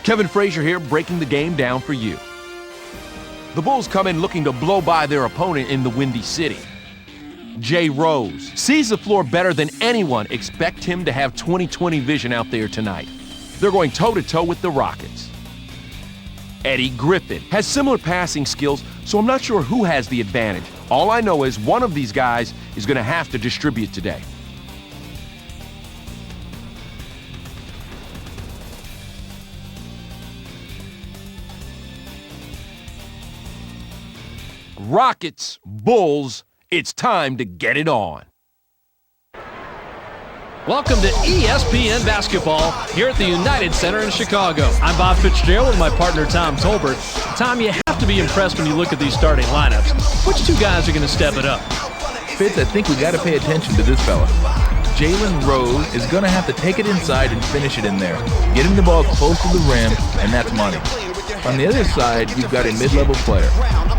Kevin Frazier here, breaking the game down for you. The Bulls come in looking to blow by their opponent in the Windy City. Jay Rose sees the floor better than anyone. Expect him to have 20/20 vision out there tonight. They're going toe-to-toe with the Rockets. Eddie Griffin has similar passing skills, so I'm not sure who has the advantage. All I know is one of these guys is going to have to distribute today. Rockets, Bulls, it's time to get it on. Welcome to ESPN Basketball here at the United Center in Chicago. I'm Bob Fitzgerald with my partner Tom Tolbert. Tom, you have to be impressed when you look at these starting lineups. Which two guys are going to step it up? Fitz, I think we got to pay attention to this fella. Jalen Rose is going to have to take it inside and finish it in there. Getting the ball close to the rim, and that's money. On the other side, you've got a mid-level player.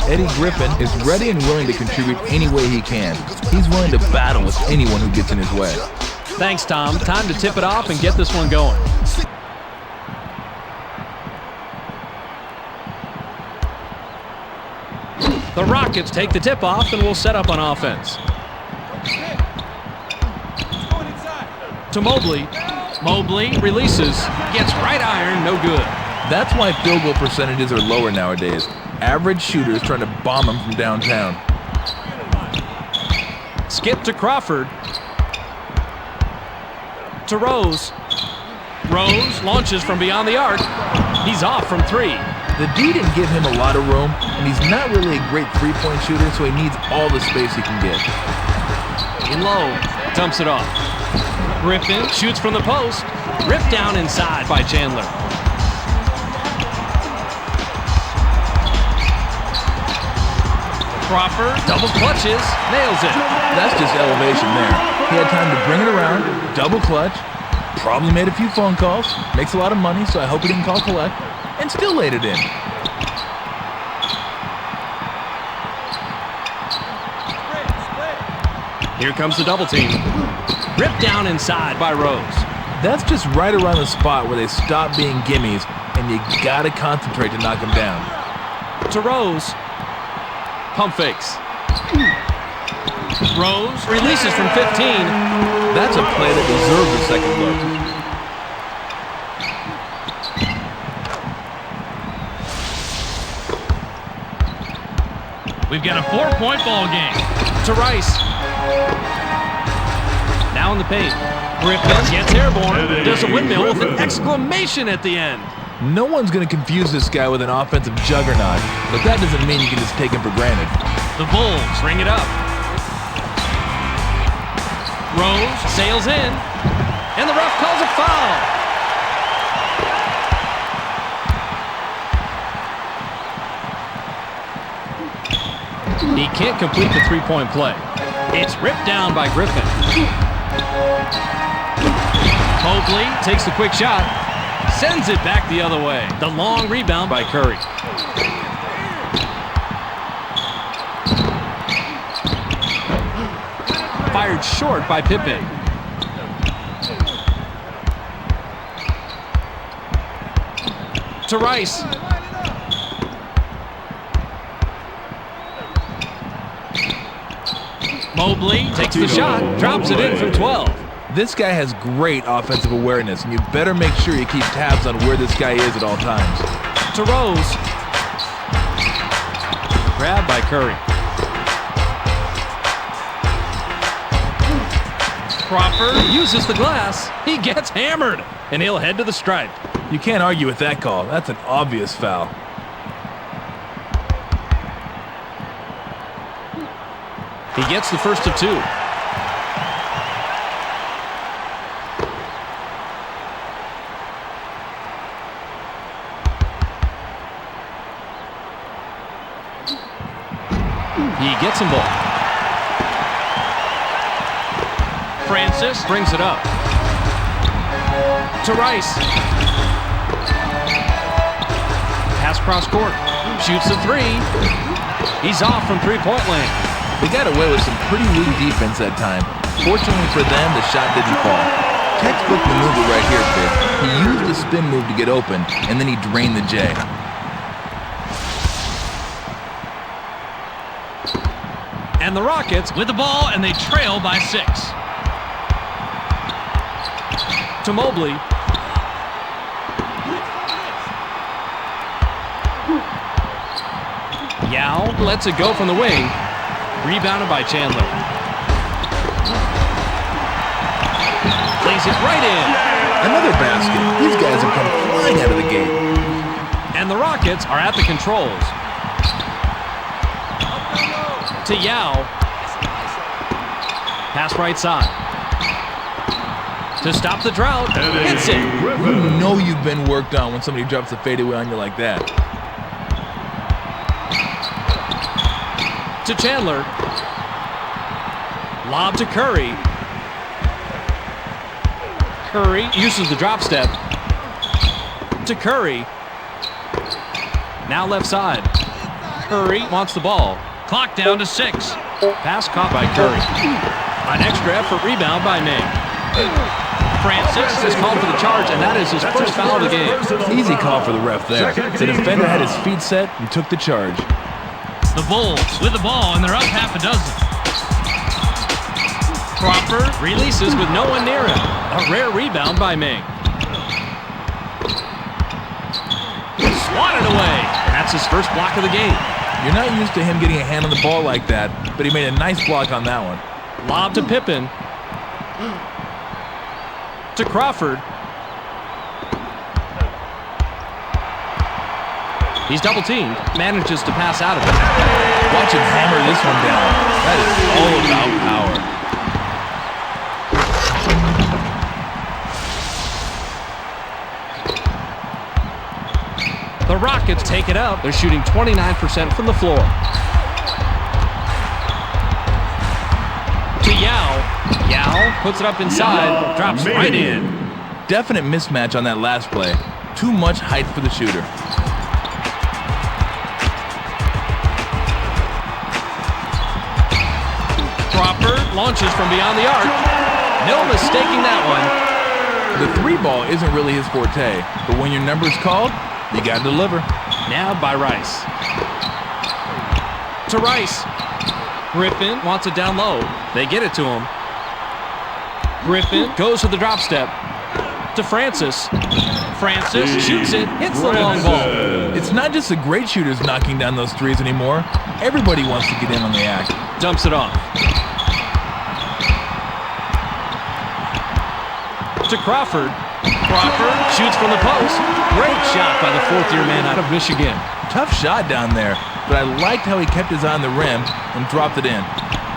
Eddie Griffin is ready and willing to contribute any way he can. He's willing to battle with anyone who gets in his way. Thanks, Tom. Time to tip it off and get this one going. The Rockets take the tip off and will set up on offense. To Mobley. Mobley releases. Gets right iron, no good. That's why field goal percentages are lower nowadays. Average shooters trying to bomb them from downtown. Skip to Crawford. To Rose. Rose launches from beyond the arc. He's off from three. The D didn't give him a lot of room, and he's not really a great three-point shooter, so he needs all the space he can get. In low, dumps it off. Griffin shoots from the post. Ripped down inside by Chandler. Crawford double clutches, nails it. That's just elevation there. He had time to bring it around, double clutch, probably made a few phone calls, makes a lot of money, so I hope he didn't call collect, and still laid it in. Here comes the double team. Ripped down inside by Rose. That's just right around the spot where they stop being gimmies, and you gotta concentrate to knock them down. To Rose. Pump fakes. Rose releases from 15. That's a play that deserves a second look. We've got a 4-point ball game. To Rice. Now in the paint. Griffin gets airborne. Does a windmill with an exclamation at the end. No one's going to confuse this guy with an offensive juggernaut, but that doesn't mean you can just take him for granted. The Bulls ring it up. Rose sails in, and the ref calls a foul. He can't complete the three-point play. It's ripped down by Griffin. Mobley takes the quick shot. Sends it back the other way. The long rebound by Curry. Fired short by Pippen. To Rice. Mobley takes the shot, drops it in from 12. This guy has great offensive awareness, and you better make sure you keep tabs on where this guy is at all times. To Rose. Grabbed by Curry. Crawford uses the glass. He gets hammered, and he'll head to the stripe. You can't argue with that call. That's an obvious foul. He gets the first of two. He gets them both. Francis brings it up. To Rice. Pass cross court. Shoots the three. He's off from three-point lane. They got away with some pretty weak defense that time. Fortunately for them, the shot didn't fall. Textbook maneuver right here, Fitz. He used the spin move to get open, and then he drained the J. And the Rockets with the ball, and they trail by 6. To Mobley. Yao lets it go from the wing. Rebounded by Chandler. Plays it right in. Another basket. These guys have come flying out of the gate. And the Rockets are at the controls. To Yao. Pass right side. To stop the drought. Hits it. You know you've been worked on when somebody drops a fadeaway on you like that. To Chandler. Lob to Curry. Curry uses the drop step. To Curry. Now left side. Curry wants the ball. Clock down to 6. Pass caught by Curry. An extra effort rebound by Ming. Francis is called for the charge, and that is his first foul of the game. Easy call for the ref there. The defender had his feet set and took the charge. The Bulls with the ball, and they're up half a dozen. Crawford releases with no one near him. A rare rebound by Ming. Swatted away. And that's his first block of the game. You're not used to him getting a hand on the ball like that, but he made a nice block on that one. Lob to Pippen. To Crawford. He's double teamed. Manages to pass out of it. Watch him hammer this one down. That is all about power. The Rockets take it up. They're shooting 29% from the floor. To Yao. Yao puts it up inside. Drops right in. Definite mismatch on that last play. Too much height for the shooter. Crawford launches from beyond the arc. No mistaking that one. The three ball isn't really his forte, but when your number's called, you gotta deliver. Now by Rice. To Rice. Griffin wants it down low. They get it to him. Griffin goes to the drop step. To Francis. Francis shoots it, hits the long ball. It's not just the great shooters knocking down those threes anymore. Everybody wants to get in on the act. Dumps it off. To Crawford. Crawford shoots from the post. Great shot by the fourth-year man out of Michigan. Tough shot down there, but I liked how he kept his eye on the rim and dropped it in.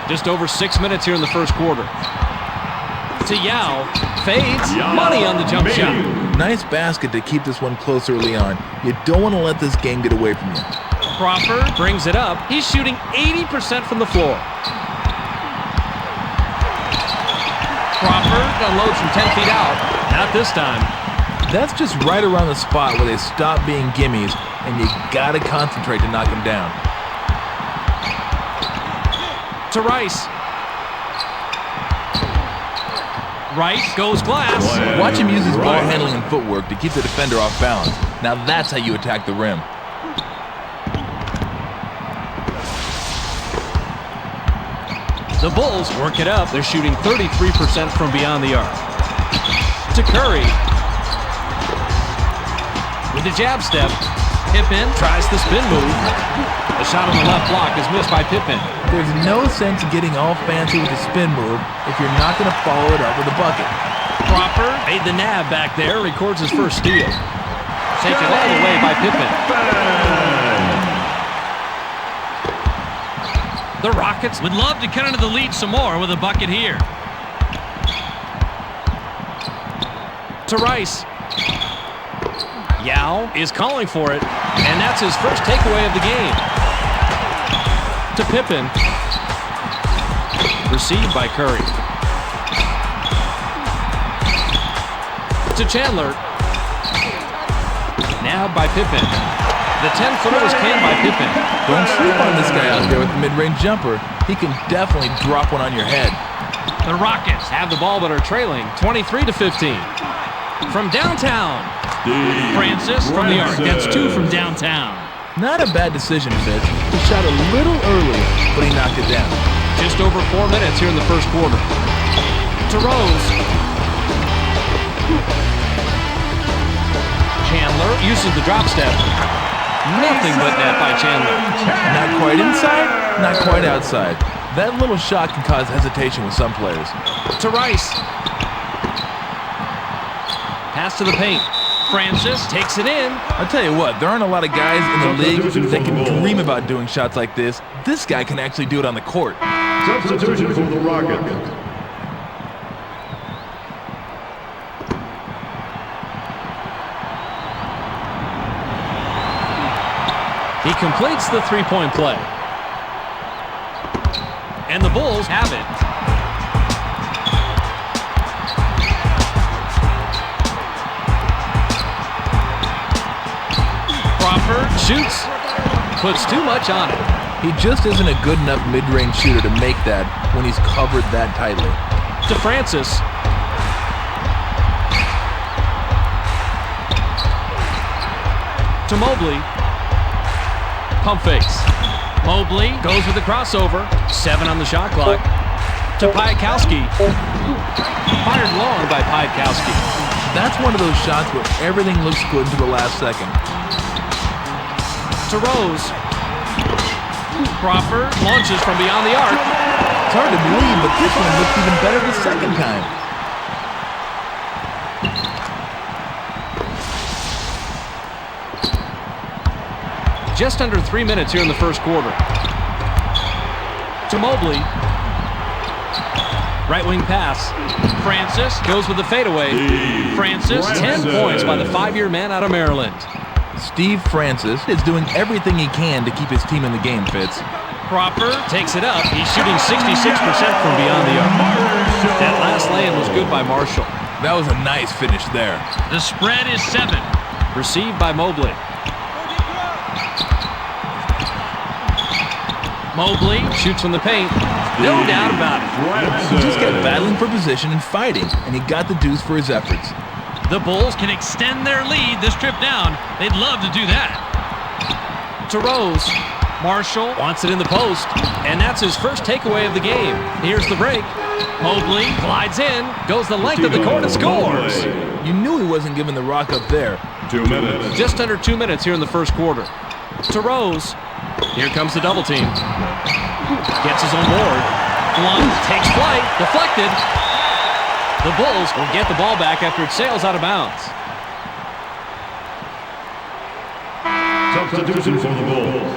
Just over 6 minutes here in the first quarter. To Yao. Fades. Money on the jump shot. Nice basket to keep this one close early on. You don't want to let this game get away from you. Crawford brings it up. He's shooting 80% from the floor. Crawford unloads from 10 feet out. Not this time. That's just right around the spot where they stop being gimmies, and you gotta concentrate to knock them down. To Rice. Rice goes glass. Watch him use his ball handling and footwork to keep the defender off balance. Now that's how you attack the rim. The Bulls work it up. They're shooting 33% from beyond the arc. To Curry. With the jab step. Pippen tries the spin move. The shot on the left block is missed by Pippen. There's no sense in getting all fancy with a spin move if you're not going to follow it up with a bucket. Crawford made the nab back there, records his first steal. Taken all the way by Pippen. The Rockets would love to cut into the lead some more with a bucket here. To Rice. Yao is calling for it, and that's his first takeaway of the game. To Pippen. Received by Curry. To Chandler. Now by Pippen. The 10-footer was canned by Pippen. Don't sleep on this guy out there with the mid-range jumper. He can definitely drop one on your head. The Rockets have the ball but are trailing 23-15. From downtown, Francis from the arc. That's 2 from downtown. Not a bad decision, Fitz. He shot a little early, but he knocked it down. Just over 4 minutes here in the first quarter. To Rose. Chandler uses the drop step. Nothing but net by Chandler. Not quite inside, not quite outside. That little shot can cause hesitation with some players. To Rice. Pass to the paint. Francis takes it in. I'll tell you what, there aren't a lot of guys in the league that can dream about doing shots like this. This guy can actually do it on the court. Substitution for the Rockets. He completes the three-point play. And the Bulls have it. Crawford shoots, puts too much on it. He just isn't a good enough mid-range shooter to make that when he's covered that tightly. To Francis. To Mobley. Pump fakes. Mobley goes with the crossover. 7 on the shot clock. To Piatkowski. Fired long by Piatkowski. That's one of those shots where everything looks good to the last second. To Rose. Crawford launches from beyond the arc. It's hard to believe, but this one looks even better the second time. Just under 3 minutes here in the first quarter. To Mobley. Right wing pass. Francis goes with the fadeaway. Francis, 10 points by the 5-year man out of Maryland. Steve Francis is doing everything he can to keep his team in the game, Fitz. Crawford takes it up. He's shooting 66% from beyond the arc. That last lay-in was good by Marshall. That was a nice finish there. The spread is 7. Received by Mobley. Mobley shoots from the paint. No doubt about it. He just kept battling for position and fighting, and he got the deuce for his efforts. The Bulls can extend their lead this trip down. They'd love to do that. To Rose. Marshall wants it in the post, and that's his first takeaway of the game. Here's the break. Mobley glides in, goes the length of the court and scores. You knew he wasn't giving the rock up there. 2 minutes. Just under 2 minutes here in the first quarter. To Rose. Here comes the double team. Gets his own board. One takes flight, deflected. The Bulls will get the ball back after it sails out of bounds. Substitution for the Bulls.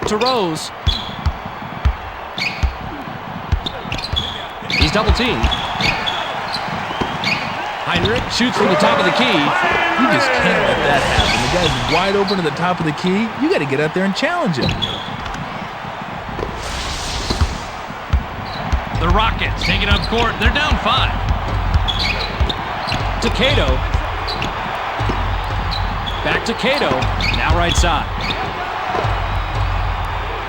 To Rose. He's double teamed. Heinrich shoots from the top of the key. You just can't let that happen. The guy's wide open to the top of the key. You got to get out there and challenge him. The Rockets take it up court. They're down 5. To Cato. Back to Cato. Now right side.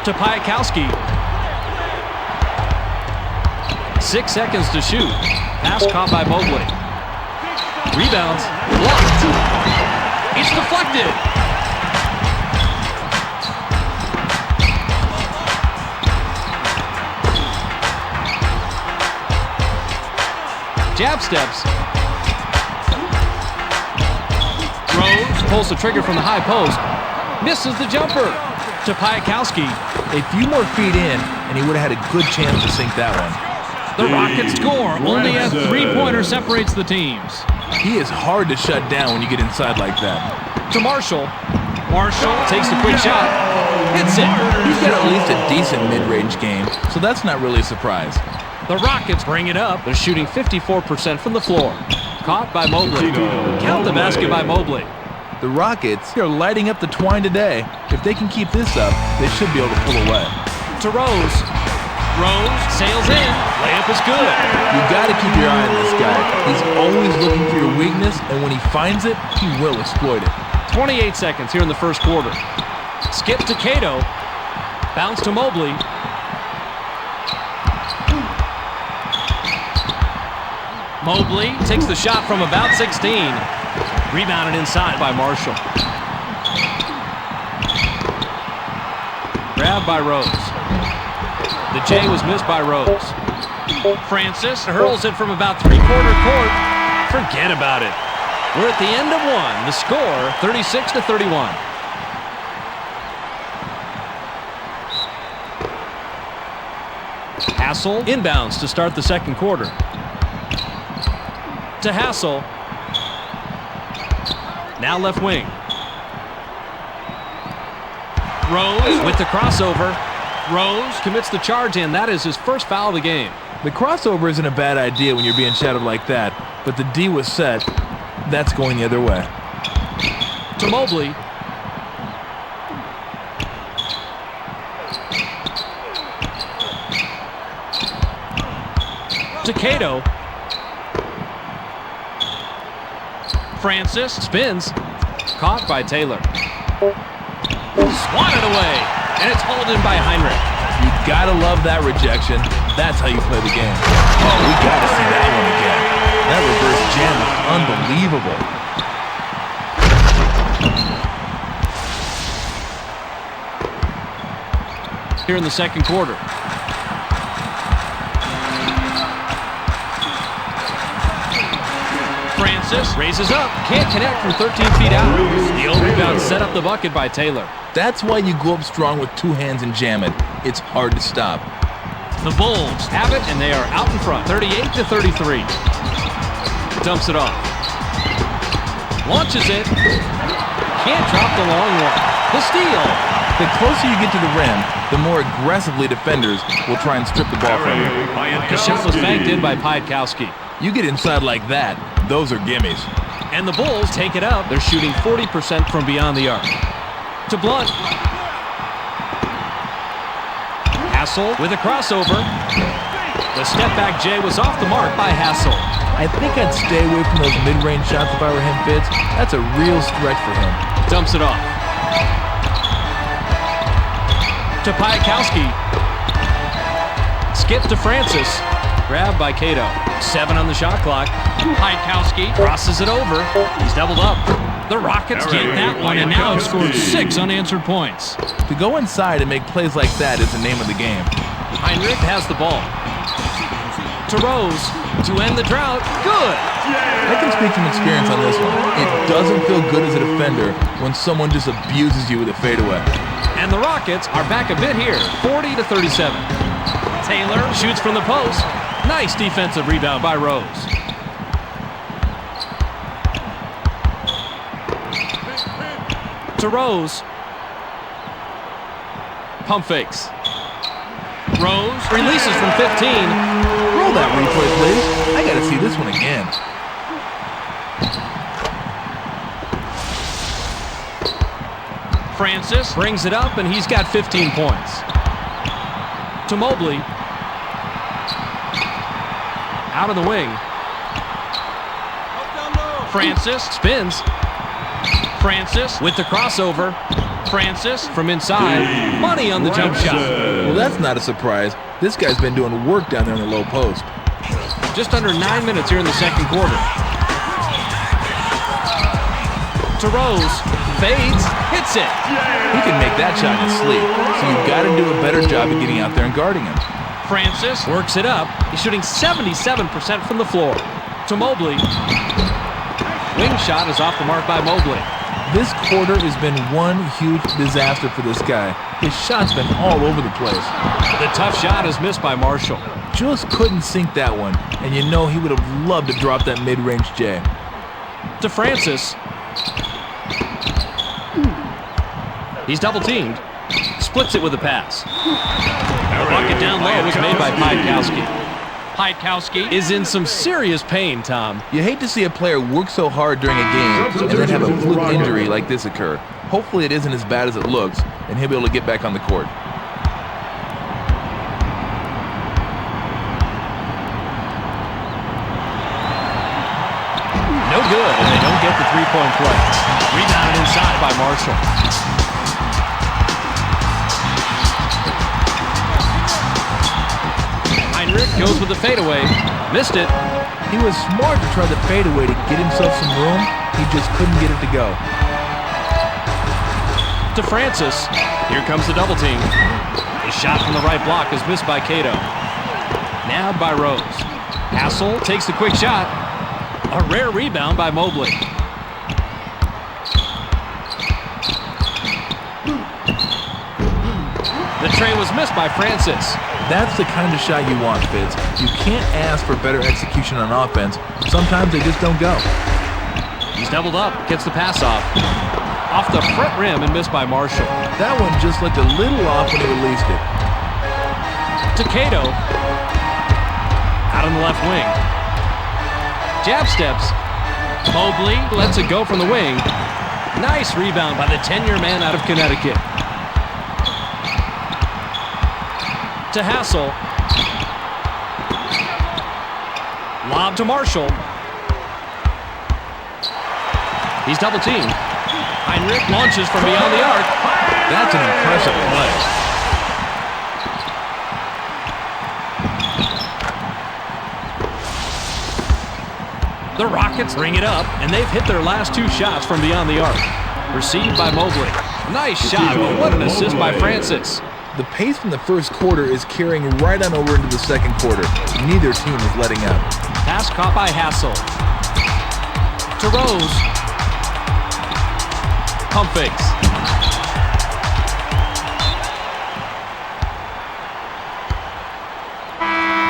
To Piatkowski. 6 seconds to shoot. Pass caught by Mobley. Rebounds. Blocked. It's deflected. Jab steps. Rose pulls the trigger from the high post. Misses the jumper. To Piatkowski. A few more feet in, and he would have had a good chance to sink that one. The Rockets score. Only a three-pointer separates the teams. He is hard to shut down when you get inside like that. To Marshall. Marshall takes the quick shot. Hits it. He's got at least a decent mid-range game, so that's not really a surprise. The Rockets bring it up. They're shooting 54% from the floor. Caught by Mobley. Count the basket by Mobley. The Rockets are lighting up the Twine today. If they can keep this up, they should be able to pull away. To Rose. Rose sails in. Layup is good. You got to keep your eye on this guy. He's always looking for your weakness, and when he finds it, he will exploit it. 28 seconds here in the first quarter. Skip to Cato. Bounce to Mobley. Mobley takes the shot from about 16. Rebounded inside by Marshall. Grabbed by Rose. The J was missed by Rose. Francis hurls it from about three-quarter court. Forget about it. We're at the end of one. The score, 36-31. Hassel inbounds to start the second quarter. To Hassel. Now left wing. Rose with the crossover. Rose commits the charge in. That is his first foul of the game. The crossover isn't a bad idea when you're being shadowed like that, but the D was set. That's going the other way. To Mobley. To Cato. Francis spins. Caught by Taylor. Swatted away. And it's hauled in by Heinrich. You gotta love that rejection. That's how you play the game. Oh, we gotta see that one again. That reverse jam is unbelievable. Here in the second quarter. Francis raises up. Can't connect from 13 feet out. The old rebound set up the bucket by Taylor. That's why you go up strong with two hands and jam it. It's hard to stop. The Bulls have it, and they are out in front, 38-33. Dumps it off. Launches it. Can't drop the long one. The steal. The closer you get to the rim, the more aggressively defenders will try and strip the ball from you. The shot was banked in by Piatkowski. You get inside like that, those are gimmies. And the Bulls take it up. They're shooting 40% from beyond the arc. To Blunt. Hassel with a crossover. The step-back J was off the mark by Hassel. I think I'd stay away from those mid-range shots if I were him, Fitz. That's a real stretch for him. Dumps it off. To Piatkowski. Skip to Francis. Grabbed by Cato. 7 on the shot clock. Piatkowski crosses it over. He's doubled up. The Rockets get that one and now have scored 6 unanswered points. To go inside and make plays like that is the name of the game. Heinrich has the ball. To Rose to end the drought. Good. I can speak from experience on this one. It doesn't feel good as a defender when someone just abuses you with a fadeaway. And the Rockets are back a bit here, 40-37. Taylor shoots from the post. Nice defensive rebound by Rose. To Rose. Pump fakes. Rose releases from 15. Roll that replay, please. I gotta see this one again. Francis brings it up, and he's got 15 points. To Mobley. Out of the wing. Francis spins. Francis with the crossover. Francis from inside. Money on the jump shot. Well, that's not a surprise. This guy's been doing work down there in the low post. Just under 9 minutes here in the second quarter. To Rose. Fades. Hits it. He can make that shot in his sleep, so you've got to do a better job of getting out there and guarding him. Francis works it up. He's shooting 77% from the floor. To Mobley. Wing shot is off the mark by Mobley. This quarter has been one huge disaster for this guy. His shot's been all over the place. The tough shot is missed by Marshall. Just couldn't sink that one, and you know he would have loved to drop that mid-range J. To Francis. He's double-teamed. Splits it with a pass. The bucket down low was made by Piatkowski. Piatkowski is in some serious pain, Tom. You hate to see a player work so hard during a game and then have a fluke injury like this occur. Hopefully it isn't as bad as it looks, and he'll be able to get back on the court. No good, and they don't get the three-point play. Rebounded inside by Marshall. Heinrich goes with the fadeaway. Missed it. He was smart to try the fadeaway to get himself some room. He just couldn't get it to go. To Francis. Here comes the double team. His shot from the right block is missed by Cato. Nabbed by Rose. Hassel takes the quick shot. A rare rebound by Mobley. The tray was missed by Francis. That's the kind of shot you want, Fitz. You can't ask for better execution on offense. Sometimes they just don't go. He's doubled up, gets the pass off. Off the front rim and missed by Marshall. That one just looked a little off when he released it. To Cato. Out on the left wing. Jab steps. Mobley lets it go from the wing. Nice rebound by the 10-year man out of Connecticut. To Hassel. Lob to Marshall. He's double teamed. Heinrich launches from beyond the arc. That's an impressive play. The Rockets bring it up, and they've hit their last two shots from beyond the arc. Received by Mobley. Nice shot, but what an assist by Francis. The pace from the first quarter is carrying right on over into the second quarter. Neither team is letting up. Pass caught by Hassel. To Rose. Pump fakes.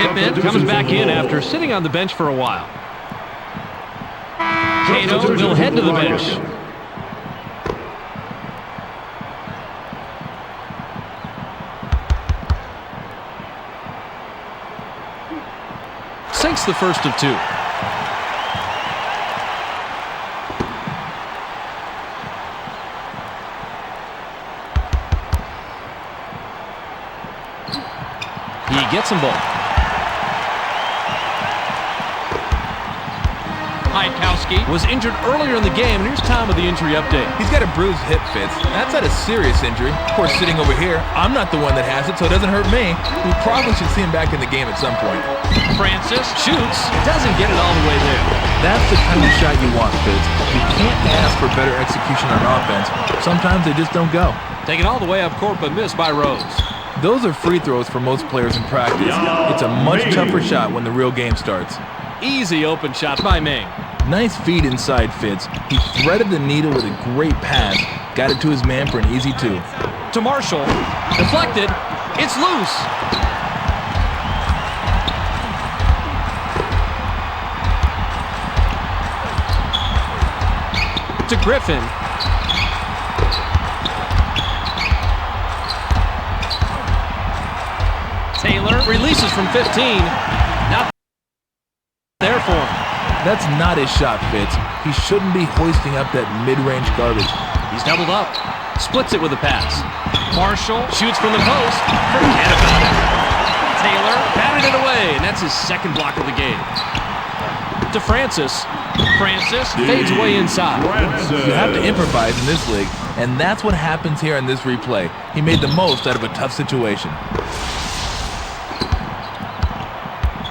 Pittman comes back in after sitting on the bench for a while. Cato will head to the bench. Sinks the first of two. He gets them both. Hiatkowski was injured earlier in the game, and here's Tom with the injury update. He's got a bruised hip, Fitz. That's not a serious injury. Of course, sitting over here, I'm not the one that has it, so it doesn't hurt me. We probably should see him back in the game at some point. Francis shoots, doesn't get it all the way there. That's the kind of shot you want, Fitz. You can't ask for better execution on offense. Sometimes they just don't go. Taken all the way up court, but missed by Rose. Those are free throws for most players in practice. It's a much tougher shot when the real game starts. Easy open shot by Ming. Nice feed inside, Fitz. He threaded the needle with a great pass. Got it to his man for an easy two. To Marshall. Deflected. It's loose. To Griffin. Taylor releases from 15. Not there for him. That's not his shot, Fitz. He shouldn't be hoisting up that mid-range garbage. He's doubled up. Splits it with a pass. Marshall shoots from the post. Forget about it. Taylor batted it away, and that's his second block of the game. To Francis. Francis fades away inside. You have to improvise in this league, and that's what happens here in this replay. He made the most out of a tough situation.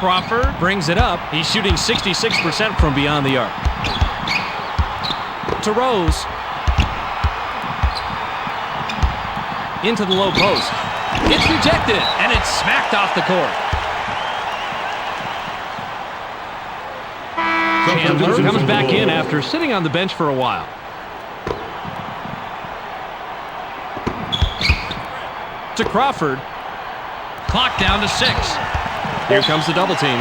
Crawford brings it up. He's shooting 66% from beyond the arc. To Rose. Into the low post. It's rejected, and it's smacked off the court. Chandler comes back in after sitting on the bench for a while. To Crawford. Clock down to 6. Here comes the double team.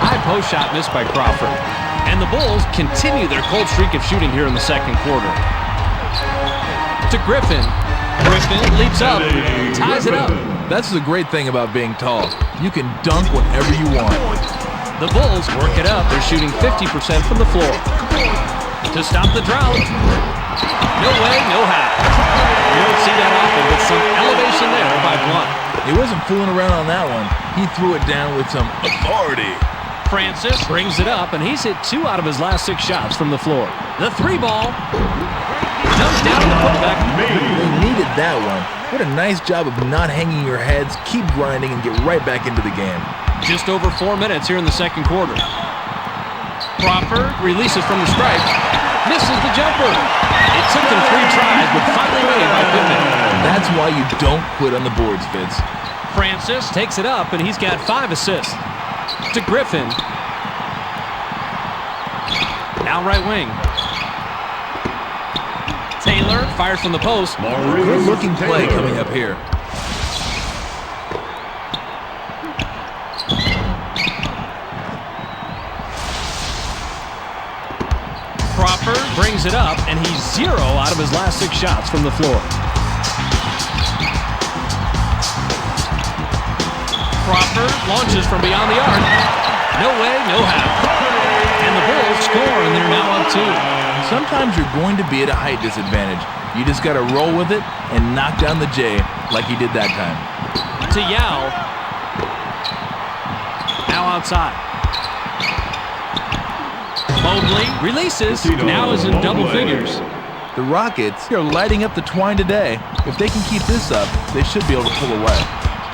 High post shot missed by Crawford. And the Bulls continue their cold streak of shooting here in the second quarter. To Griffin. Griffin leaps up, ties it up. That's the great thing about being tall. You can dunk whenever you want. The Bulls work it up. They're shooting 50% from the floor. To stop the drought. No way, no how. You don't see that often, but some elevation there by Blunt. He wasn't fooling around on that one. He threw it down with some authority. Francis brings it up, and he's hit 2 out of his last 6 shots from the floor. The 3 ball. Dumped down the putback. They needed that one. What a nice job of not hanging your heads, keep grinding, and get right back into the game. Just over 4 minutes here in the second quarter. Crawford releases from the stripe. Misses the jumper. It took him 3 tries, but finally made by Pippen. That's why you don't quit on the boards, Fitz. Francis takes it up, and he's got 5 assists. To Griffin. Now right wing. Taylor fires from the post. Good looking play coming up here. Crawford brings it up, and he's 0 out of his last 6 shots from the floor. Crawford launches from beyond the arc. No way, no how. And the Bulls score, and they're now up 2. Sometimes you're going to be at a height disadvantage. You just got to roll with it and knock down the J like he did that time. To Yao. Now outside. Mobley releases. Now is in double figures. The Rockets are lighting up the Twine today. If they can keep this up, they should be able to pull away.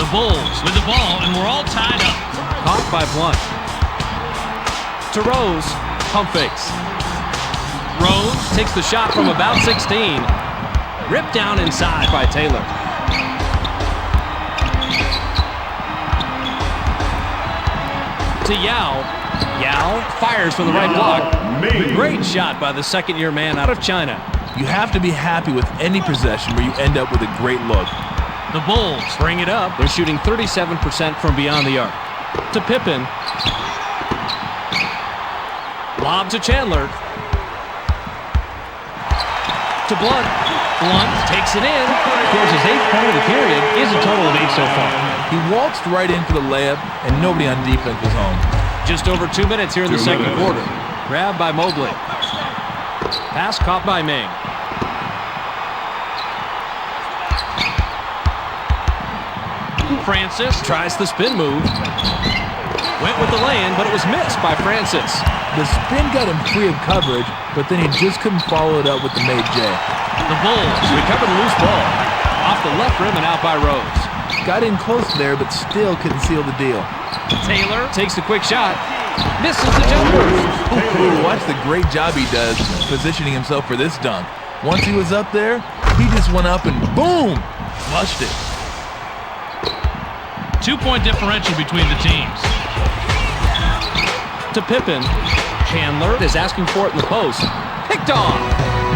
The Bulls with the ball, and we're all tied up. Caught by Blunt. To Rose. Pump fakes. Rose takes the shot from about 16. Ripped down inside by Taylor. To Yao. Yao fires from the right block. Great shot by the second-year man out of China. You have to be happy with any possession where you end up with a great look. The Bulls bring it up. They're shooting 37% from beyond the arc. To Pippen. Lob to Chandler. To Blunt. Blunt takes it in. Scores his 8th point of the period. Is a total of 8 so far. He waltzed right in for the layup, and nobody on defense was home. Just over 2 minutes here in the second quarter. Grabbed by Mobley. Pass caught by Ming. Francis tries the spin move. Went with the lay-in, but it was missed by Francis. The spin got him free of coverage, but then he just couldn't follow it up with the made J. The Bulls recover the loose ball. Off the left rim and out by Rose. Got in close there, but still couldn't seal the deal. Taylor takes the quick shot. Misses the jumper. Ooh, watch the great job he does positioning himself for this dunk. Once he was up there, he just went up and boom! Flushed it. 2-point differential between the teams. To Pippen. Chandler is asking for it in the post. Picked off.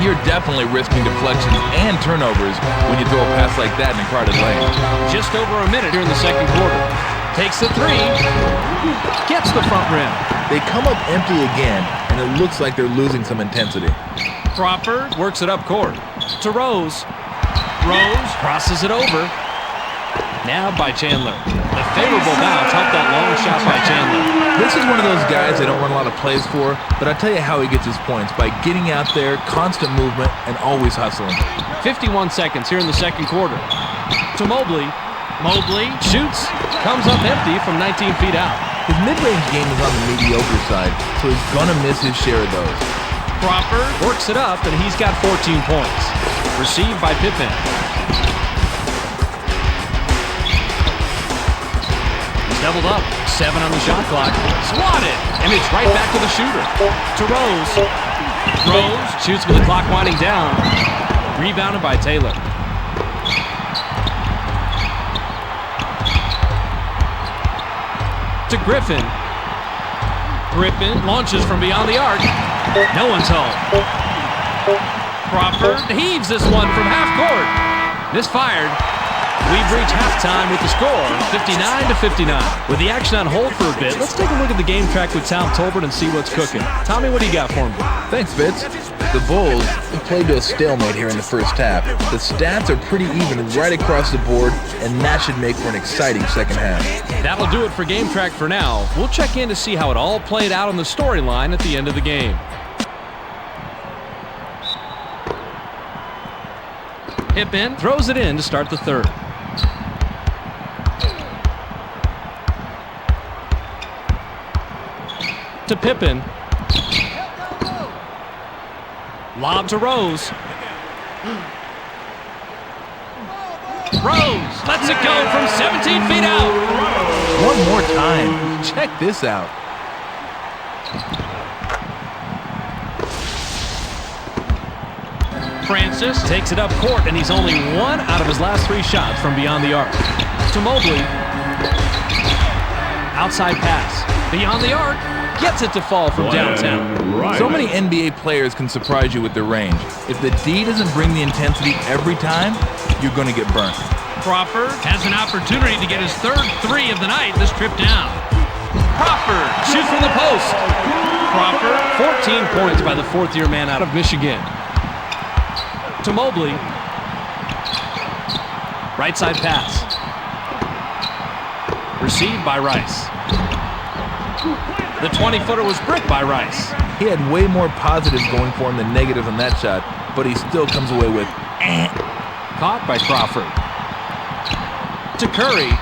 You're definitely risking deflections and turnovers when you throw a pass like that in a crowded lane. Just over a minute here in the second quarter. Takes the 3. Gets the front rim. They come up empty again, and it looks like they're losing some intensity. Crawford works it up court. To Rose. Rose crosses it over. Now by Chandler. The favorable bounce helped that long shot by Chandler. This is one of those guys they don't run a lot of plays for, but I'll tell you how he gets his points, by getting out there, constant movement, and always hustling. 51 seconds here in the second quarter. To Mobley. Mobley shoots. Comes up empty from 19 feet out. His mid-range game is on the mediocre side, so he's going to miss his share of those. Crawford works it up, and he's got 14 points. Received by Pippen. Doubled up. 7 on the shot clock. Swatted. And it's right back to the shooter. To Rose. Rose shoots with the clock winding down. Rebounded by Taylor. To Griffin. Griffin launches from beyond the arc. No one's home. Crawford heaves this one from half court. Misfired. We've reached halftime with the score, 59-59. With the action on hold for a bit, let's take a look at the game track with Tom Tolbert and see what's cooking. Tommy, what do you got for me? Thanks, Fitz. The Bulls played to a stalemate here in the first half. The stats are pretty even right across the board, and that should make for an exciting second half. That'll do it for Game Track for now. We'll check in to see how it all played out on the storyline at the end of the game. Pippen throws it in to start the third. To Pippen. Lob to Rose. Rose lets it go from 17 feet out. One more time. Check this out. Francis takes it up court, and he's only 1 out of his last 3 shots from beyond the arc. To Mobley. Outside pass. Beyond the arc. Gets it to fall from downtown. Right. So many NBA players can surprise you with their range. If the D doesn't bring the intensity every time, you're going to get burnt. Crawford has an opportunity to get his 3rd 3 of the night this trip down. Crawford shoots from the post. Crawford, 14 points by the 4th-year man out of Michigan. To Mobley. Right side pass. Received by Rice. The 20-footer was bricked by Rice. He had way more positives going for him than negatives on that shot, but he still comes away with Caught by Crawford. To Curry.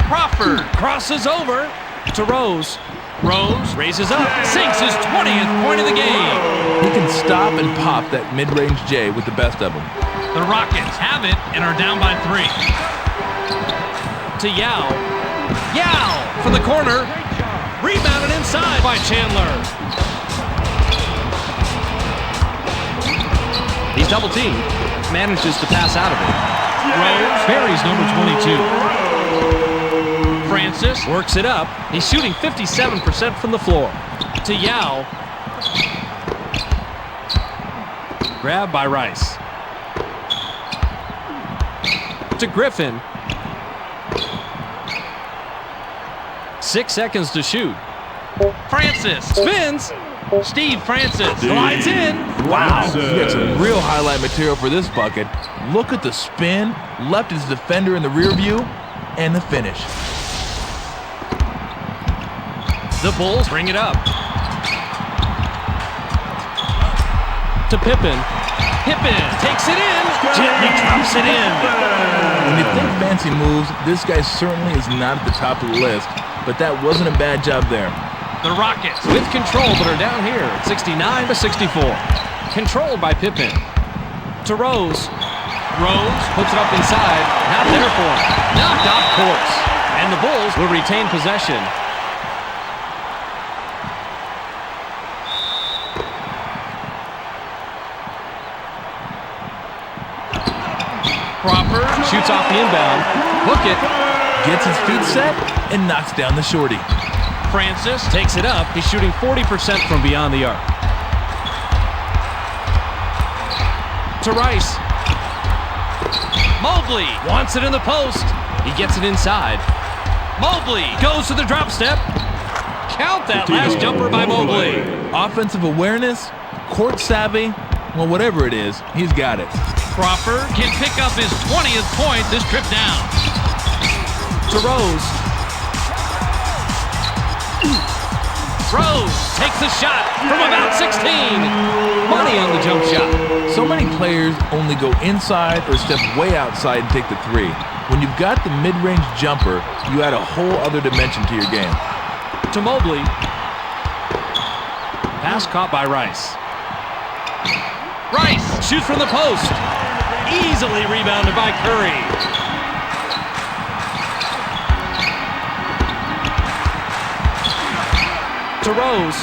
Crawford crosses over to Rose. Rose raises up, sinks his 20th point of the game. He can stop and pop that mid-range J with the best of them. The Rockets have it and are down by 3. To Yao. Yao from the corner. Rebounded inside by Chandler. He's double teamed. Manages to pass out of it. Rose buries number 22. Francis works it up. He's shooting 57% from the floor. To Yao. Grabbed by Rice. To Griffin. 6 seconds to shoot. Francis spins. Steve Francis slides in. Wow, you got some real highlight material for this bucket. Look at the spin, left his defender in the rear view, and the finish. The Bulls bring it up. To Pippen. Pippen takes it in. Gently drops it in. When you think fancy moves, this guy certainly is not at the top of the list, but that wasn't a bad job there. The Rockets with control, but are down here at 69-64. Controlled by Pippen. To Rose. Rose puts it up inside. Not there for him. Knocked off course. And the Bulls will retain possession. Crawford shoots off the inbound. Hook it. Gets his feet set and knocks down the shorty. Francis takes it up. He's shooting 40% from beyond the arc. To Rice. Mobley wants it in the post. He gets it inside. Mobley goes to the drop step. Count that last jumper by Mobley. Offensive awareness, court savvy, well, whatever it is, he's got it. Crawford can pick up his 20th point this trip down. To Rose. Rose takes the shot from about 16. Money on the jump shot. So many players only go inside or step way outside and take the 3. When you've got the mid-range jumper, you add a whole other dimension to your game. To Mobley. Pass caught by Rice. Rice shoots from the post. Easily rebounded by Curry. To Rose.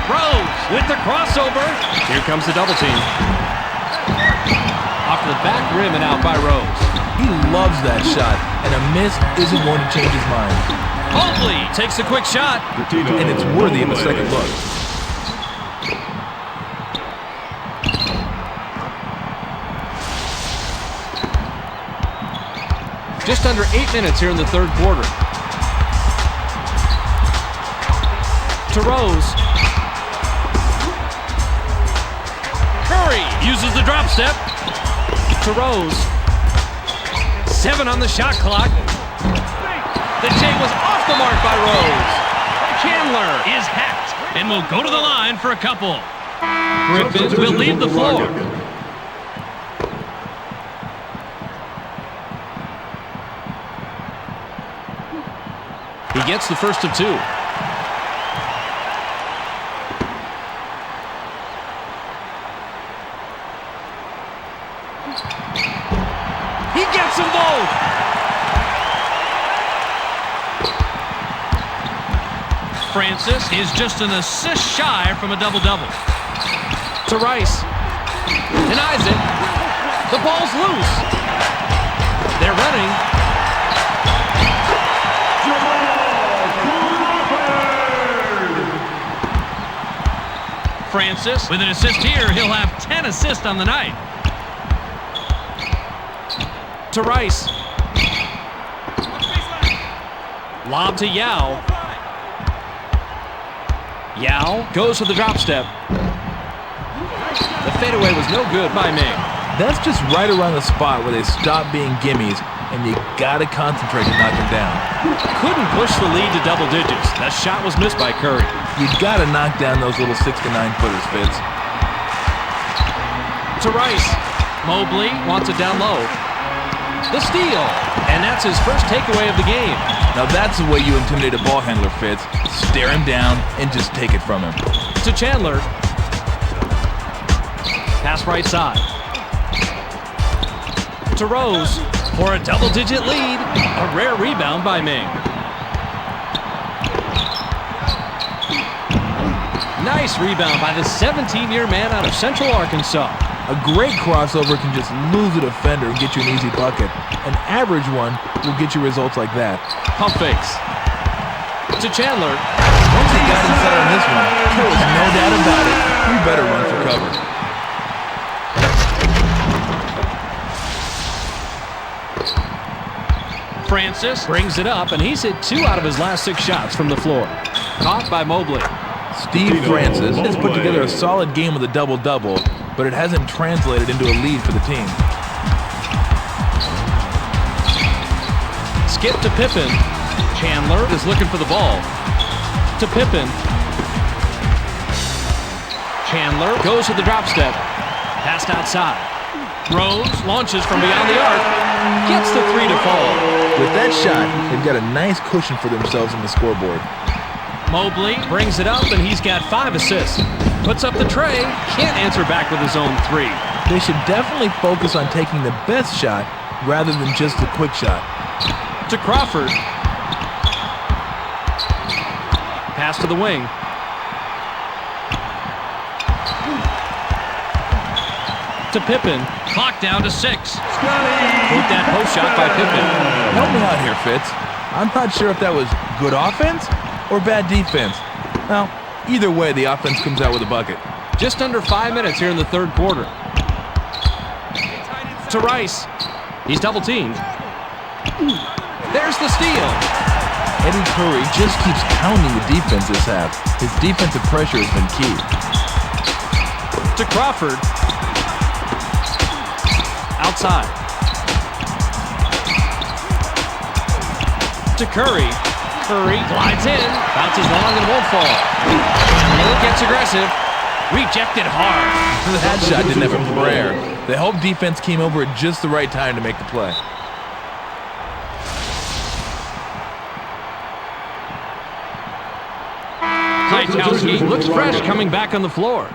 Rose with the crossover. Here comes the double team. Off the back rim and out by Rose. He loves that shot, and a miss isn't going to change his mind. Mobley takes a quick shot. And it's worthy of a second look. Just under 8 minutes here in the third quarter. To Rose. Curry uses the drop step. To Rose. 7 on the shot clock. The J was off the mark by Rose. Chandler is hacked and will go to the line for a couple. Griffin will leave the floor. He gets the first of 2. He gets them both. Francis is just an assist shy from a double-double. To Rice. Denies it. The ball's loose. They're running. Francis with an assist here. He'll have 10 assists on the night. To Rice. Lob to Yao. Yao goes for the drop step. The fadeaway was no good by Ming. That's just right around the spot where they stop being gimmies, and you gotta concentrate to knock them down. Couldn't push the lead to double digits. That shot was missed by Curry. You gotta knock down those little 6 to 9 footers, Fitz. To Rice. Mobley wants it down low. The steal. And that's his first takeaway of the game. Now that's the way you intimidate a ball handler, Fitz. Stare him down and just take it from him. To Chandler. Pass right side. To Rose for a double-digit lead. A rare rebound by Ming. Nice rebound by the 17-year man out of Central Arkansas. A great crossover can just lose a defender and get you an easy bucket. An average one will get you results like that. Pump fakes. To Chandler. Once he got inside on this one, there was no doubt about it. We better run for cover. Francis brings it up, and he's hit 2 out of his last 6 shots from the floor. Caught by Mobley. Steve Francis has put together a solid game with a double-double, but it hasn't translated into a lead for the team. Skip to Pippen. Chandler is looking for the ball. To Pippen. Chandler goes to the drop step. Passed outside. Rose launches from beyond the arc. Gets the 3 to fall. With that shot, they've got a nice cushion for themselves on the scoreboard. Mobley brings it up, and he's got 5 assists. Puts up the tray. Can't answer back with his own 3. They should definitely focus on taking the best shot rather than just a quick shot. To Crawford. Pass to the wing. To Pippen. Clock down to 6. Quote that post shot by Pippen. Help me out here, Fitz. I'm not sure if that was good offense or bad defense. Well, either way, the offense comes out with a bucket. Just under 5 minutes here in the third quarter. To Rice. He's double-teamed. There's the steal. Eddie Curry just keeps pounding the defense this half. His defensive pressure has been key. To Crawford. Outside. To Curry. Curry glides in. Bounces long and won't fall. Chandler gets aggressive. Rejected hard. That shot didn't have a prayer. The Hope defense came over at just the right time to make the play. Hightower looks fresh coming back on the floor.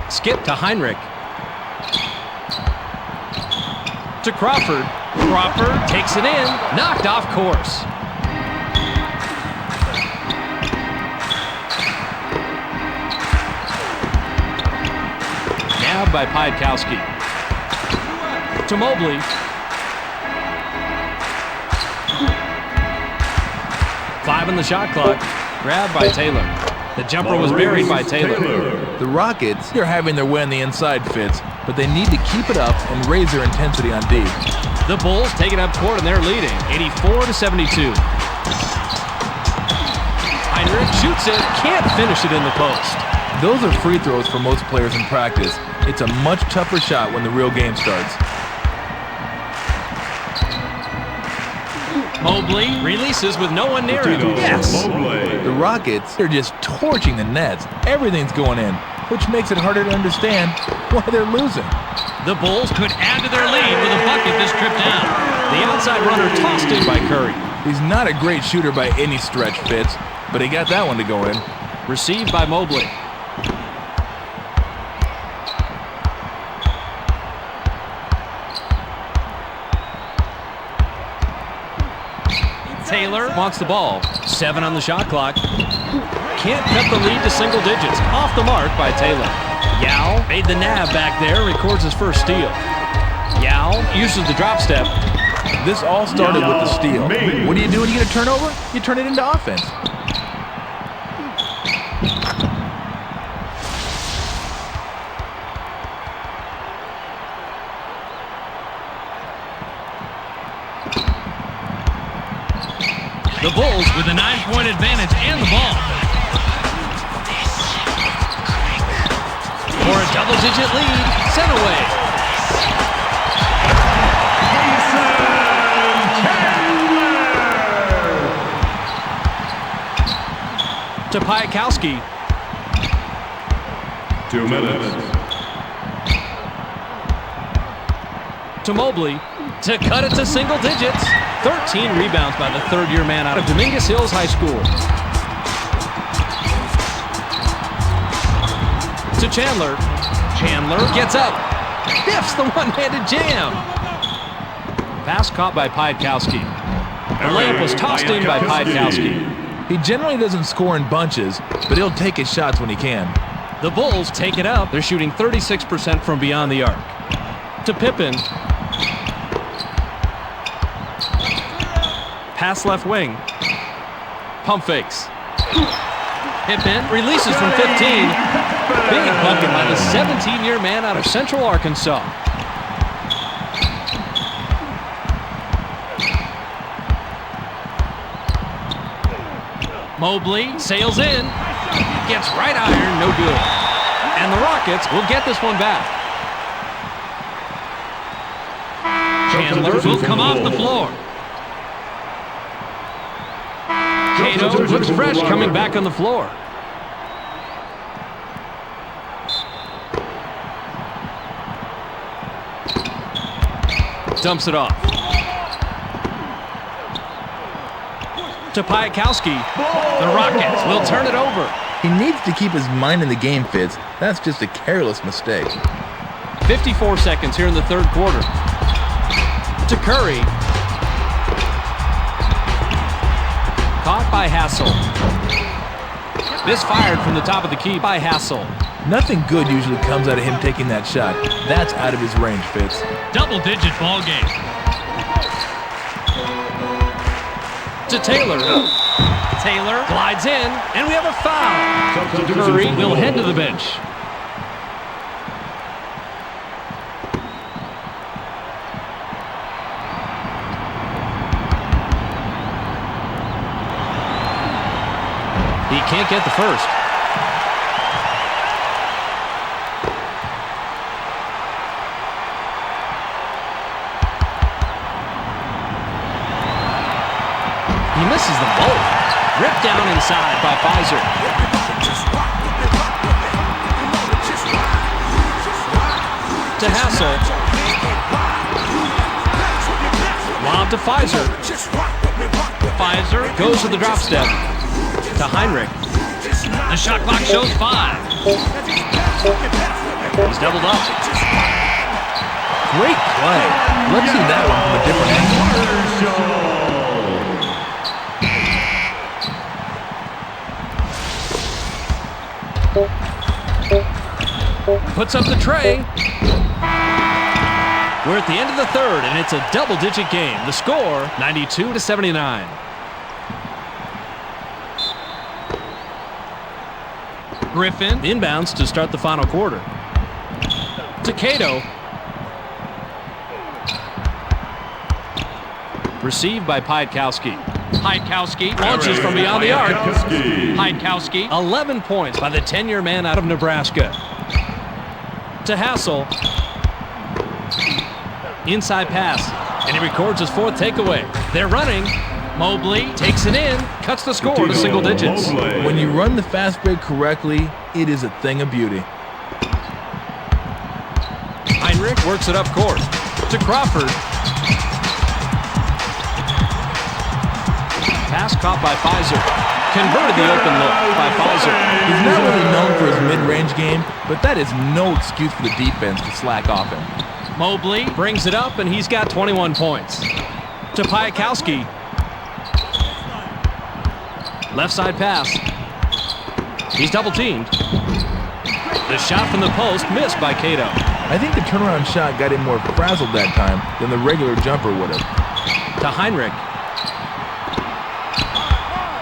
Skip to Heinrich. To Crawford. Crawford takes it in. Knocked off course. Nabbed by Piatkowski. To Mobley. Five on the shot clock. Grabbed by Taylor. The jumper was buried by Taylor. The Rockets are having their way on the inside, Fitz, but they need to keep it up and raise their intensity on D. The Bulls taking up court and they're leading, 84-72. Heinrich shoots it, can't finish it in the post. Those are free throws for most players in practice. It's a much tougher shot when the real game starts. Mobley releases with no one near him. Tito Yes. Mobley. The Rockets are just torching the Nets. Everything's going in, which makes it harder to understand why they're losing. The Bulls could add to their lead with a bucket this trip down. The outside runner tossed in by Curry. He's not a great shooter by any stretch, Fitz, but he got that one to go in. Received by Mobley. Taylor wants the ball. 7 on the shot clock. Can't cut the lead to single digits. Off the mark by Taylor. Yao made the nab back there, records his first steal. Yao uses the drop step. This all started with the steal. Me. What do you do when you get a turnover? You turn it into offense. The Bulls with a 9-point advantage and the ball. For a double-digit lead, sent away. To Piatkowski. 2 minutes. To Mobley. To cut it to single digits. 13 rebounds by the third-year man out of Dominguez Hills High School. To Chandler. Chandler gets up. Biffs the one-handed jam. Pass caught by Piatkowski. The layup was tossed in by Piatkowski. He generally doesn't score in bunches, but he'll take his shots when he can. The Bulls take it up. They're shooting 36% from beyond the arc. To Pippen. Pass left wing. Pump fakes. Pippen releases from 15. Big bucket by the 17-year man out of Central Arkansas. Mobley sails in. Gets right iron, no good. And the Rockets will get this one back. Chandler will come off the floor. Cato looks fresh coming back on the floor. Dumps it off. To Piatkowski. The Rockets will turn it over. He needs to keep his mind in the game, Fitz. That's just a careless mistake. 54 seconds here in the third quarter. To Curry. Caught by Hassel. Misfired from the top of the key by Hassel. Nothing good usually comes out of him taking that shot. That's out of his range, Fitz. Double-digit ball game. To Taylor. Taylor glides in, and we have a foul. Curry will head to the bench. He can't get the first. He misses them both. Ripped down inside by Pfizer. To Hassel. Lob to Pfizer. Pfizer goes to the drop step. To Heinrich. The shot clock shows 5. He's doubled up. Great play. Let's see that one from a different angle. Puts up the tray. We're at the end of the third, and it's a double-digit game. The score, 92-79. Griffin inbounds to start the final quarter. To Cato. Received by Piatkowski. Piatkowski launches from beyond the arc. Piatkowski, 11 points by the 10-year man out of Nebraska. To Hassel. Inside pass, and he records his 4th takeaway. They're running. Mobley takes it in, cuts the score to single digits. When you run the fast break correctly, it is a thing of beauty. Heinrich works it up court to Crawford. Pass caught by Fizer. Converted the open look by Fizer. He's not really known for his mid-range game, but that is no excuse for the defense to slack off him. Mobley brings it up, and he's got 21 points. To Piatkowski. Left side pass. He's double-teamed. The shot from the post missed by Cato. I think the turnaround shot got him more frazzled that time than the regular jumper would have. To Heinrich.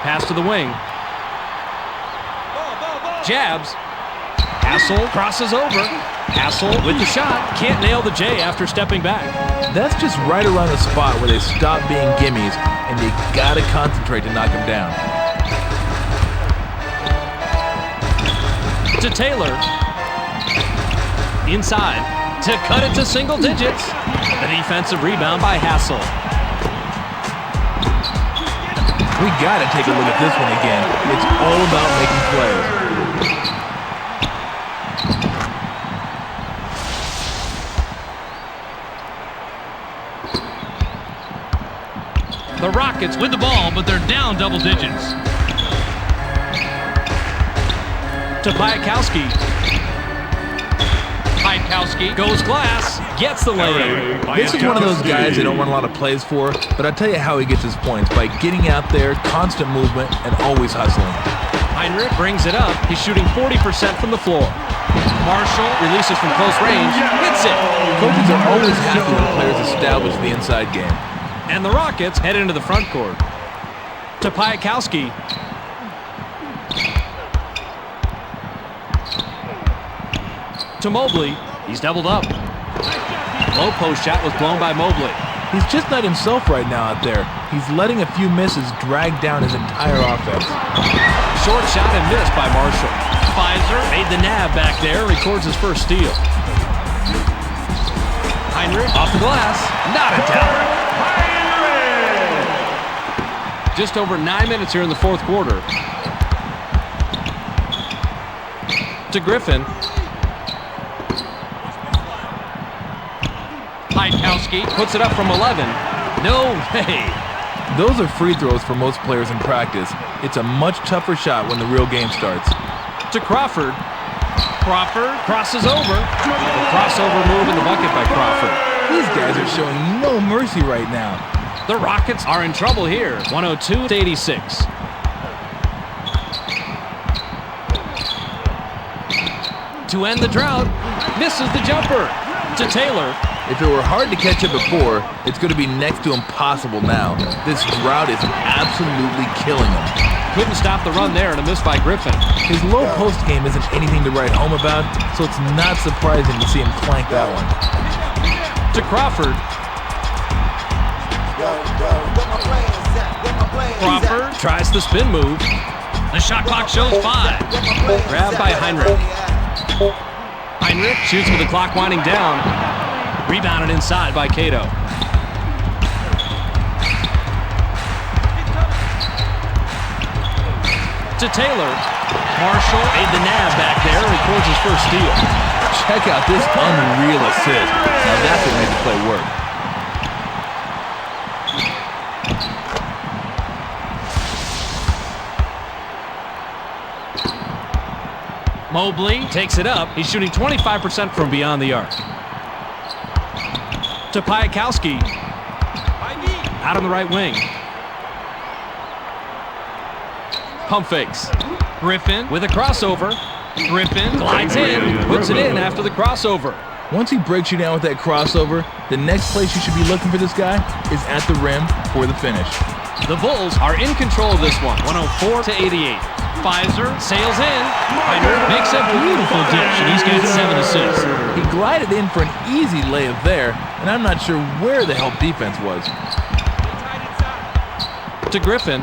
Pass to the wing. Jabs. Hassel crosses over. Hassel with the shot. Can't nail the J after stepping back. That's just right around the spot where they stop being gimmies and you gotta concentrate to knock him down. To Taylor. Inside. To cut it to single digits. The defensive rebound by Hassel. We gotta take a look at this one again. It's all about making plays. The Rockets with the ball, but they're down double digits. To Piatkowski. Piatkowski goes glass, gets the layup. This is one of those guys they don't run a lot of plays for, but I'll tell you how he gets his points, by getting out there, constant movement, and always hustling. Heinrich brings it up. He's shooting 40% from the floor. Marshall releases from close range, hits it. Coaches are always happy when players establish the inside game. And the Rockets head into the front court. To Piatkowski. To Mobley. He's doubled up. Low post shot was blown by Mobley. He's just not himself right now out there. He's letting a few misses drag down his entire offense. Short shot and missed by Marshall. Fizer made the nab back there, records his first steal. Heinrich off the glass, not a down. Just over 9 minutes here in the fourth quarter. To Griffin. Piatkowski puts it up from 11. No way. Those are free throws for most players in practice. It's a much tougher shot when the real game starts. To Crawford. Crawford crosses over. The crossover move in the bucket by Crawford. These guys are showing no mercy right now. The Rockets are in trouble here. 102-86. To end the drought, misses the jumper. To Taylor. If it were hard to catch up before, it's going to be next to impossible now. This drought is absolutely killing him. Couldn't stop the run there and a miss by Griffin. His low post game isn't anything to write home about, so it's not surprising to see him clank that one. To Crawford. Crawford tries the spin move. The shot clock shows 5. Grabbed by Heinrich. Heinrich shoots with the clock winding down. Rebounded inside by Cato. To Taylor. Marshall made the nab back there and records his first steal. Check out this unreal assist. Now that's what made the play work. Mobley takes it up. He's shooting 25% from beyond the arc. To Piatkowski. Out on the right wing. Pump fakes. Griffin with a crossover. Griffin glides in, puts it in after the crossover. Once he breaks you down with that crossover, the next place you should be looking for this guy is at the rim for the finish. The Bulls are in control of this one, 104-88. Fizer sails in. Heinrich makes a beautiful dish, and he's got 7 assists. He glided in for an easy layup there, and I'm not sure where the help defense was. To Griffin.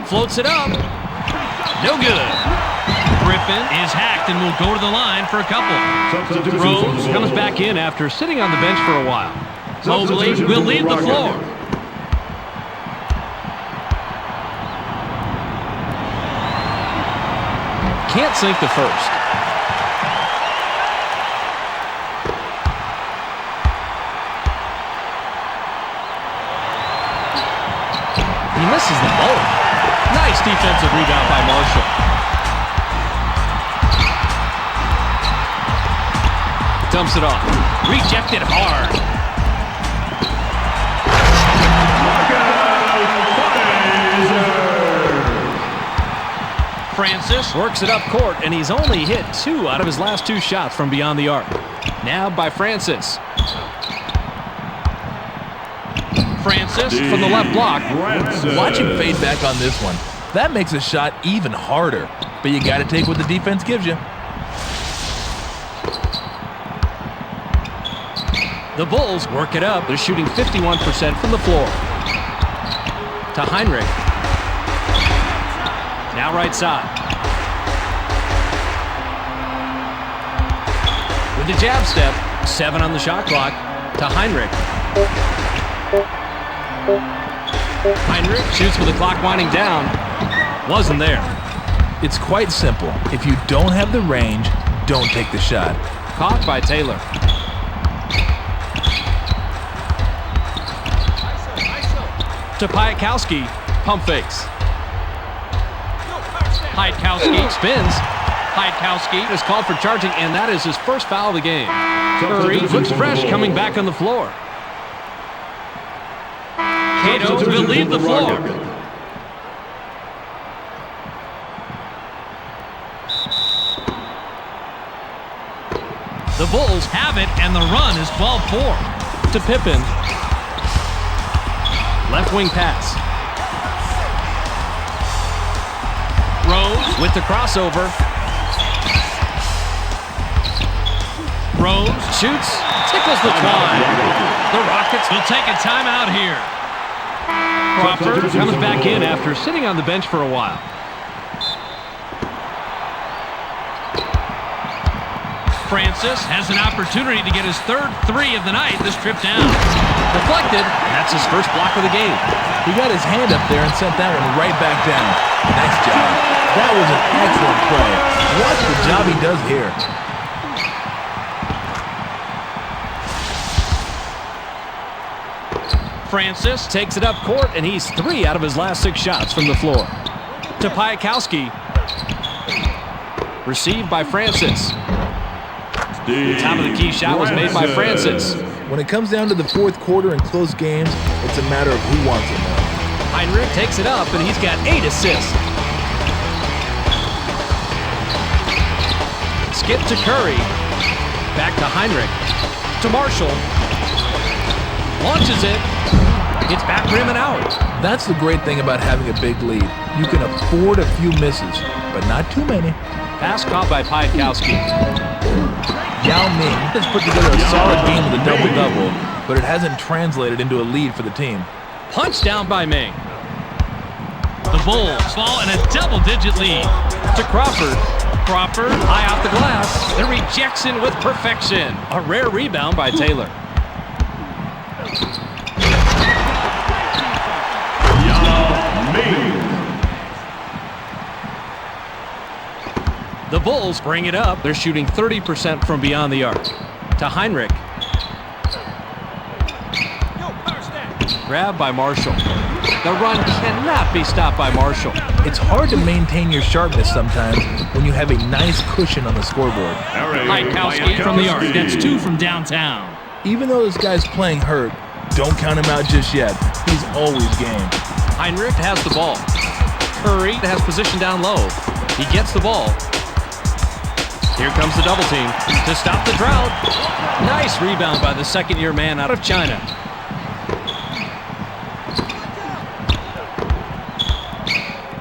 Floats it up. No good. Griffin is hacked and will go to the line for a couple. Rose comes back in after sitting on the bench for a while. Mobley will lead the floor. can't sink the first. He misses them both. Nice defensive rebound by Marshall. Dumps it off. Rejected hard. Francis works it up court, and he's only hit 2 out of his last 2 shots from beyond the arc. Nabbed by Francis. Francis from the left block. Watch him fade back on this one. That makes a shot even harder, but you got to take what the defense gives you. The Bulls work it up. They're shooting 51% from the floor. To Heinrich. Now right side. With the jab step, 7 on the shot clock. To Heinrich. Heinrich shoots with the clock winding down. Wasn't there. It's quite simple. If you don't have the range, don't take the shot. Caught by Taylor. To Piatkowski. Pump fakes. Piatkowski spins. Piatkowski is called for charging, and that is his first foul of the game. Curry looks fresh coming back on the floor. Cato will leave the floor. The Bulls have it, and the run is 12-4. To Pippen. Left wing pass. Rose with the crossover. Rose shoots, tickles the twine. The Rockets will take a timeout here. Crawford comes back in after sitting on the bench for a while. Francis has an opportunity to get his 3rd 3 of the night this trip down. Deflected, and that's his first block of the game. He got his hand up there and sent that one right back down. Nice job. That was an excellent play. Watch the job he does here. Francis takes it up court, and he's 3 out of his last 6 shots from the floor. To Piatkowski. Received by Francis. The top of the key shot was made by Francis. When it comes down to the 4th quarter in close games, it's a matter of who wants it more. Heinrich takes it up, and he's got 8 assists. Skip to Curry. Back to Heinrich. To Marshall. Launches it. It's back rim and out. That's the great thing about having a big lead. You can afford a few misses, but not too many. Pass caught by Piatkowski. Yao Ming has put together a solid game with a double-double, but it hasn't translated into a lead for the team. Punch down by Ming. The Bulls fall in a double-digit lead. To Crawford. Crawford high off the glass. The rejection with perfection. A rare rebound by Taylor. The Bulls bring it up. They're shooting 30% from beyond the arc. To Heinrich. Grab by Marshall. The run cannot be stopped by Marshall. It's hard to maintain your sharpness sometimes when you have a nice cushion on the scoreboard. Piatkowski from the arc. That's 2 from downtown. Even though this guy's playing hurt, don't count him out just yet. He's always game. Heinrich has the ball. Curry has position down low. He gets the ball. Here comes the double team to stop the drought. Nice rebound by the 2nd-year man out of China.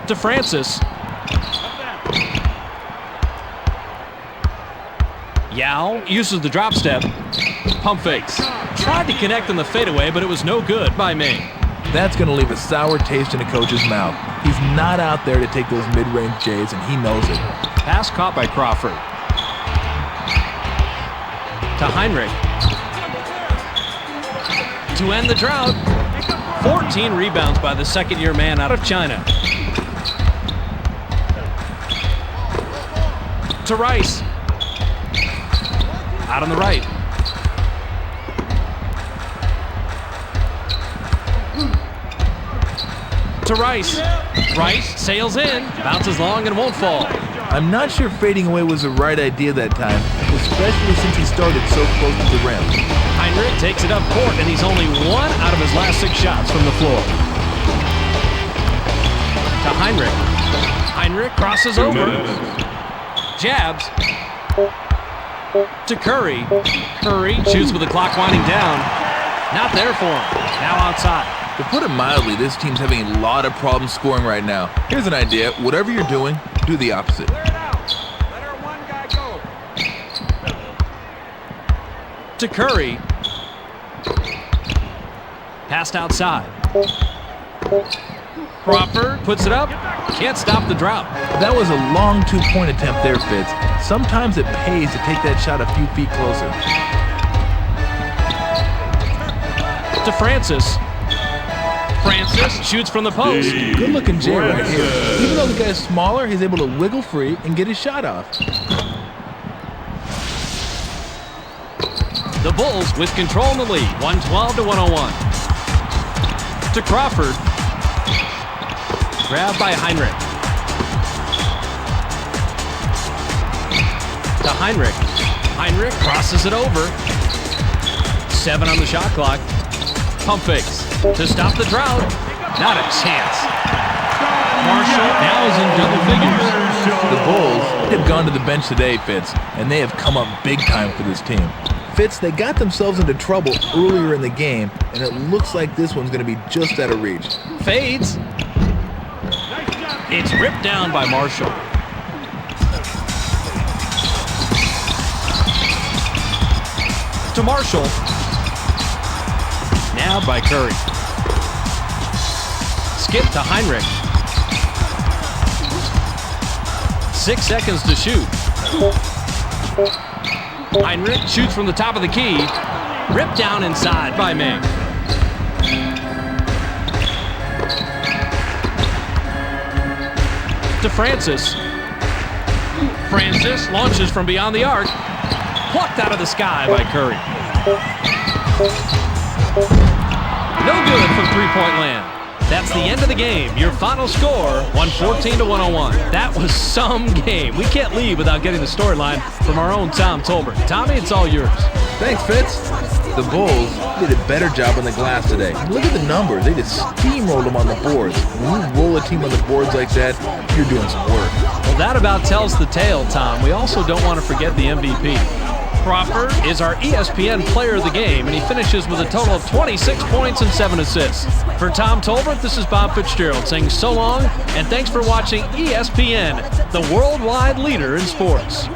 To Francis. Yao uses the drop step. Pump fakes. Tried to connect on the fadeaway, but it was no good by Ming. That's going to leave a sour taste in a coach's mouth. He's not out there to take those mid-range J's, and he knows it. Pass caught by Crawford. To Heinrich. To end the drought. 14 rebounds by the 2nd-year man out of China. To Rice. Out on the right. To Rice. Rice sails in, bounces long and won't fall. I'm not sure fading away was the right idea that time, especially since he started so close to the rim. Heinrich takes it up court, and he's only 1 out of his last 6 shots from the floor. To Heinrich. Heinrich crosses 2 over. minutes. Jabs. To Curry. Curry shoots with the clock winding down. Not there for him. Now outside. To put it mildly, this team's having a lot of problems scoring right now. Here's an idea. Whatever you're doing, do the opposite. To Curry. Passed outside. Crawford puts it up. Can't stop the drop. That was a long 2-point attempt there, Fitz. Sometimes it pays to take that shot a few feet closer. To Francis. Francis shoots from the post. Good looking Jay right here. Even though the guy's smaller, he's able to wiggle free and get his shot off. The Bulls with control in the lead, 112 to 101. To Crawford. Grabbed by Heinrich. To Heinrich. Heinrich crosses it over. 7 on the shot clock. Pump fakes to stop the drought. Not a chance. Marshall now is in double figures. The Bulls have gone to the bench today, Fitz, and they have come up big time for this team. Fitz, they got themselves into trouble earlier in the game, and it looks like this one's going to be just out of reach. Fades. It's ripped down by Marshall. To Marshall. Nabbed by Curry. Skip to Heinrich. 6 seconds to shoot. Heinrich shoots from the top of the key. Ripped down inside by Ming. To Francis. Francis launches from beyond the arc. Plucked out of the sky by Curry. No good from three-point land. That's the end of the game. Your final score, 114 to 101. That was some game. We can't leave without getting the storyline from our own Tom Tolbert. Tommy, it's all yours. Thanks, Fitz. The Bulls did a better job on the glass today. Look at the numbers. They just steamrolled them on the boards. When you roll a team on the boards like that, you're doing some work. Well, that about tells the tale, Tom. We also don't want to forget the MVP. Crawford is our ESPN player of the game, and he finishes with a total of 26 points and 7 assists. For Tom Tolbert, this is Bob Fitzgerald saying so long, and thanks for watching ESPN, the worldwide leader in sports.